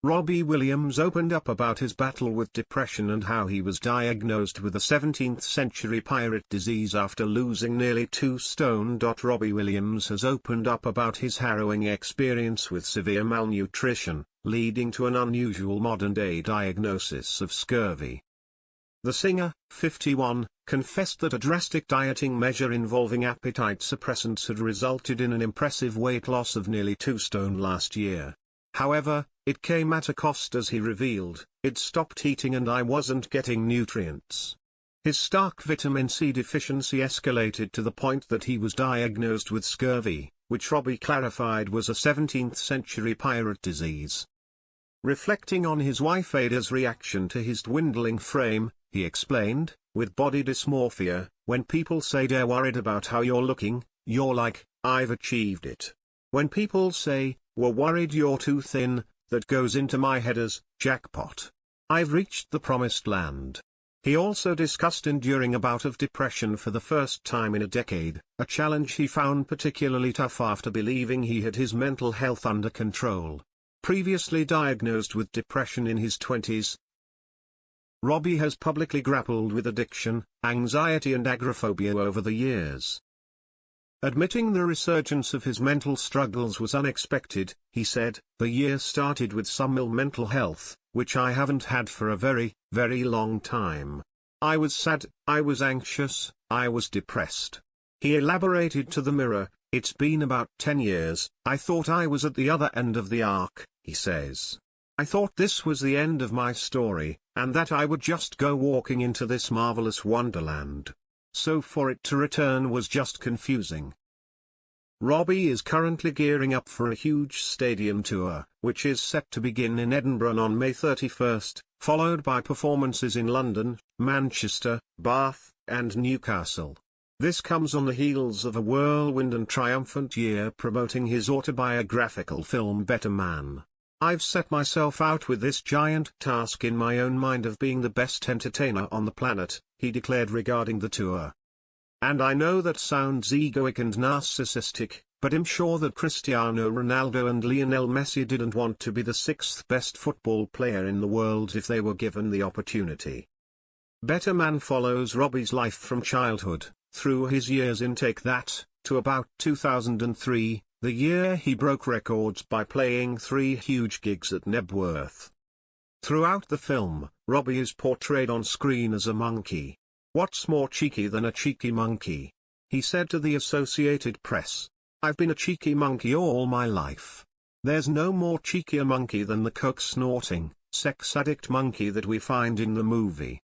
Robbie Williams opened up about his battle with depression and how he was diagnosed with a 17th-century pirate disease after losing nearly 2 stone. Robbie Williams has opened up about his harrowing experience with severe malnutrition, leading to an unusual modern-day diagnosis of scurvy. The singer, 51, confessed that a drastic dieting measure involving appetite suppressants had resulted in an impressive weight loss of nearly 2 stone last year. However, it came at a cost, as he revealed. It stopped eating and I wasn't getting nutrients. His stark vitamin C deficiency escalated to the point that he was diagnosed with scurvy, which Robbie clarified was a 17th-century pirate disease. Reflecting on his wife Ada's reaction to his dwindling frame, he explained, "With body dysmorphia, when people say they're worried about how you're looking, you're like, I've achieved it. When people say, we're worried you're too thin, that goes into my head as, jackpot. I've reached the promised land." He also discussed enduring a bout of depression for the first time in a decade, a challenge he found particularly tough after believing he had his mental health under control. Previously diagnosed with depression in his 20s, Robbie has publicly grappled with addiction, anxiety and agoraphobia over the years. Admitting the resurgence of his mental struggles was unexpected, he said, "The year started with some ill mental health, which I haven't had for a very, very long time. I was sad, I was anxious, I was depressed." He elaborated to the Mirror, "It's been about 10 years, I thought I was at the other end of the arc," he says. "I thought this was the end of my story, and that I would just go walking into this marvelous wonderland. So for it to return was just confusing." Robbie is currently gearing up for a huge stadium tour, which is set to begin in Edinburgh on May 31st, followed by performances in London, Manchester, Bath, and Newcastle. This comes on the heels of a whirlwind and triumphant year promoting his autobiographical film Better Man. "I've set myself out with this giant task in my own mind of being the best entertainer on the planet," he declared regarding the tour. "And I know that sounds egoic and narcissistic, but I'm sure that Cristiano Ronaldo and Lionel Messi didn't want to be the 6th best football player in the world if they were given the opportunity." Better Man follows Robbie's life from childhood, through his years in Take That, to about 2003, the year he broke records by playing 3 huge gigs at Nebworth. Throughout the film, Robbie is portrayed on screen as a monkey. "What's more cheeky than a cheeky monkey?" he said to the Associated Press. "I've been a cheeky monkey all my life. There's no more cheekier monkey than the coke-snorting, sex-addict monkey that we find in the movie."